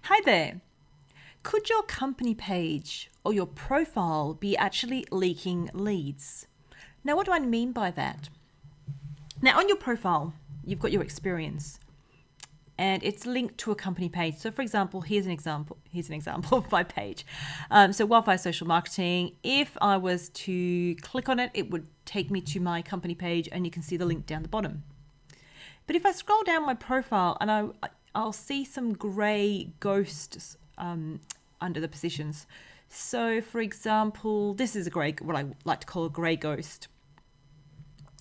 Hi there. Could your company page or your profile be actually leaking leads? Now, what do I mean by that? Now, on your profile, you've got your experience and it's linked to a company page. So for example, here's an example of my page. So Wildfire Social Marketing, if I was to click on it, it would take me to my company page and you can see the link down the bottom. But if I scroll down my profile and I'll see some gray ghosts under the positions. So for example, this is what I like to call a gray ghost.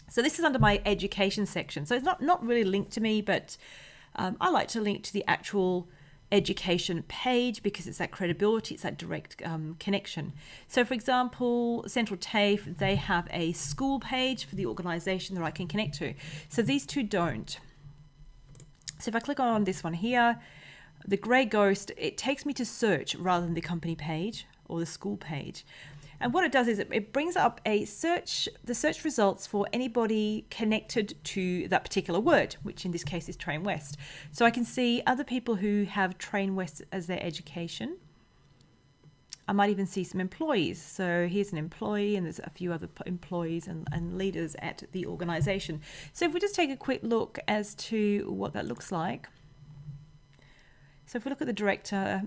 So this is under my education section. So it's not really linked to me, but I like to link to the actual education page because it's that credibility, it's that direct connection. So for example, Central TAFE, they have a school page for the organization that I can connect to. So these two don't. So if I click on this one here, the gray ghost, it takes me to search rather than the company page or the school page. And what it does is it brings up the search results for anybody connected to that particular word, which in this case is Train West. So I can see other people who have Train West as their education. I might even see some employees. So here's an employee and there's a few other employees and leaders at the organization. So if we just take a quick look as to what that looks like. So if we look at the director,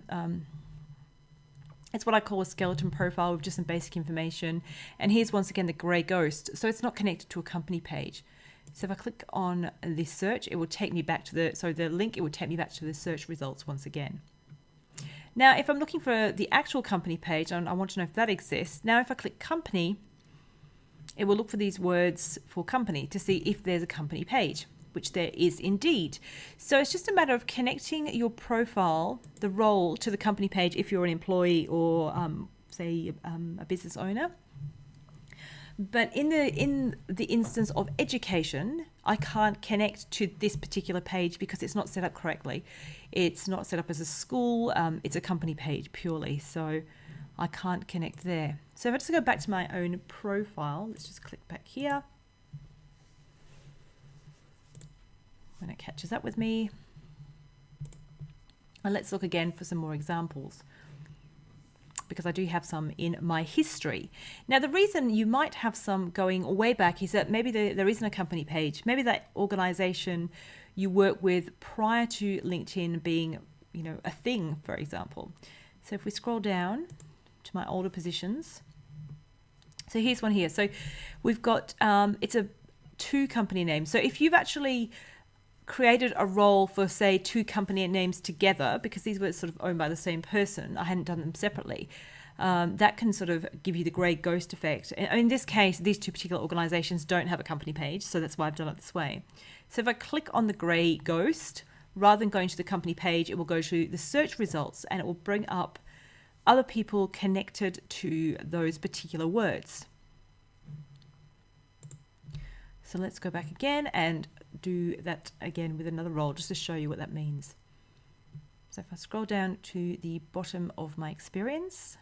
it's what I call a skeleton profile with just some basic information. And here's once again the gray ghost. So it's not connected to a company page. So if I click on this search, it will take me back to the link, it will take me back to the search results once again. Now, if I'm looking for the actual company page, and I want to know if that exists. Now, if I click company, it will look for these words for company to see if there's a company page, which there is indeed. So it's just a matter of connecting your profile, the role, to the company page if you're an employee or say a business owner. But in the instance of education, I can't connect to this particular page because it's not set up correctly. It's not set up as a school, it's a company page purely. So I can't connect there. So if I just go back to my own profile, let's just click back here. When it catches up with me. And let's look again for some more examples, because I do have some in my history. Now, the reason you might have some going way back is that maybe there isn't a company page. Maybe that organization you work with prior to LinkedIn being, a thing, for example. So if we scroll down to my older positions, so here's one here. So we've got, it's a two company names. So if you've actually created a role for, say, two company names together, because these were sort of owned by the same person, I hadn't done them separately, that can sort of give you the grey ghost effect. And in this case, these two particular organizations don't have a company page, so that's why I've done it this way. So if I click on the grey ghost, rather than going to the company page, it will go to the search results and it will bring up other people connected to those particular words. So let's go back again and do that again with another role just to show you what that means. So if I scroll down to the bottom of my experience,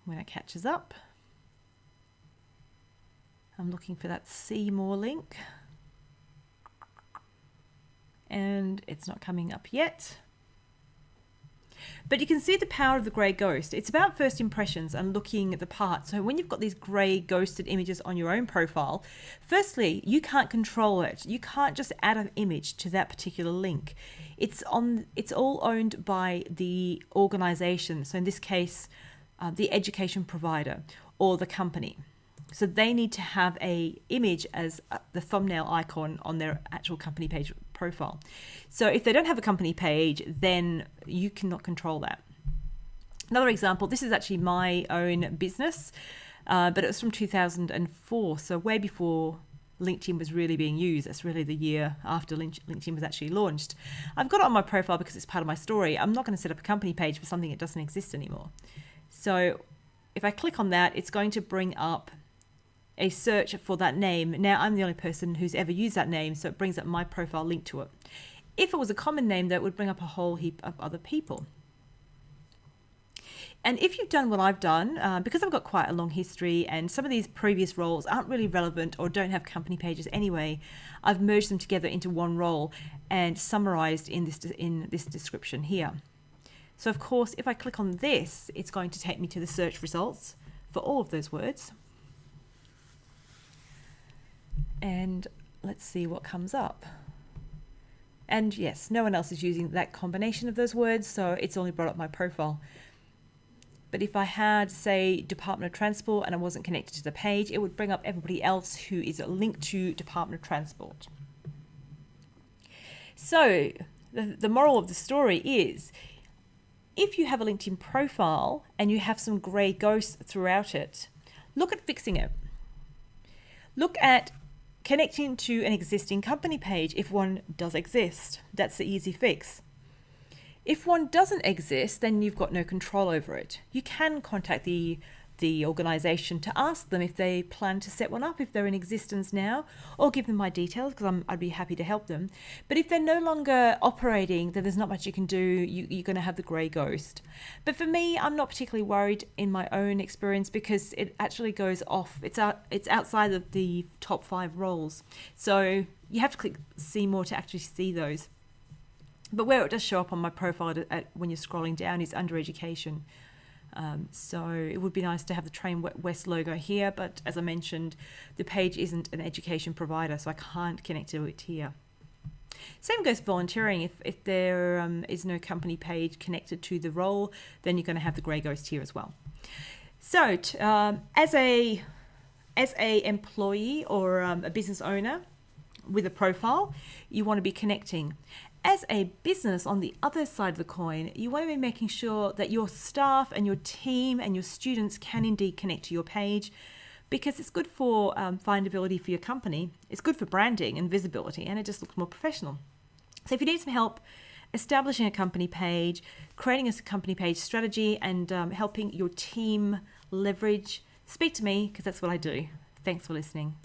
when it catches up, I'm looking for that see more link and it's not coming up yet. But you can see the power of the grey ghost. It's about first impressions and looking at the part. So when you've got these grey ghosted images on your own profile, firstly, you can't control it. You can't just add an image to that particular link. It's all owned by the organization. So in this case, the education provider or the company. So they need to have a image as the thumbnail icon on their actual company page profile. So if they don't have a company page, then you cannot control that. Another example, this is actually my own business, but it was from 2004, so way before LinkedIn was really being used. That's really the year after LinkedIn was actually launched. I've got it on my profile because it's part of my story. I'm not going to set up a company page for something that doesn't exist anymore. So if I click on that, it's going to bring up a search for that name. Now I'm the only person who's ever used that name, so it brings up my profile link to it. If it was a common name, that would bring up a whole heap of other people. And if you've done what I've done, because I've got quite a long history and some of these previous roles aren't really relevant or don't have company pages anyway, I've merged them together into one role and summarized in this description here. So of course, if I click on this, it's going to take me to the search results for all of those words. And let's see what comes up. And yes, no one else is using that combination of those words, so it's only brought up my profile. But if I had, say, Department of Transport and I wasn't connected to the page, it would bring up everybody else who is linked to Department of Transport. So the moral of the story is, if you have a LinkedIn profile and you have some grey ghosts throughout it, look at fixing it. Look at connecting to an existing company page if one does exist. That's the easy fix. If one doesn't exist, then you've got no control over it. You can contact the organization to ask them if they plan to set one up, if they're in existence now, or give them my details, because I'd be happy to help them. But if they're no longer operating, then there's not much you can do. You're going to have the grey ghost. But for me, I'm not particularly worried in my own experience, because it actually goes off. It's outside of the top 5 roles. So you have to click see more to actually see those. But where it does show up on my profile when you're scrolling down is under education. So it would be nice to have the Train West logo here, but as I mentioned, the page isn't an education provider, so I can't connect to it here. Same goes for volunteering. If there is no company page connected to the role, then you're going to have the grey ghost here as well. So as a employee or a business owner with a profile, you want to be connecting. As a business, on the other side of the coin, you want to be making sure that your staff and your team and your students can indeed connect to your page, because it's good for findability for your company. It's good for branding and visibility, and it just looks more professional. So if you need some help establishing a company page, creating a company page strategy, and helping your team leverage, speak to me, because that's what I do. Thanks for listening.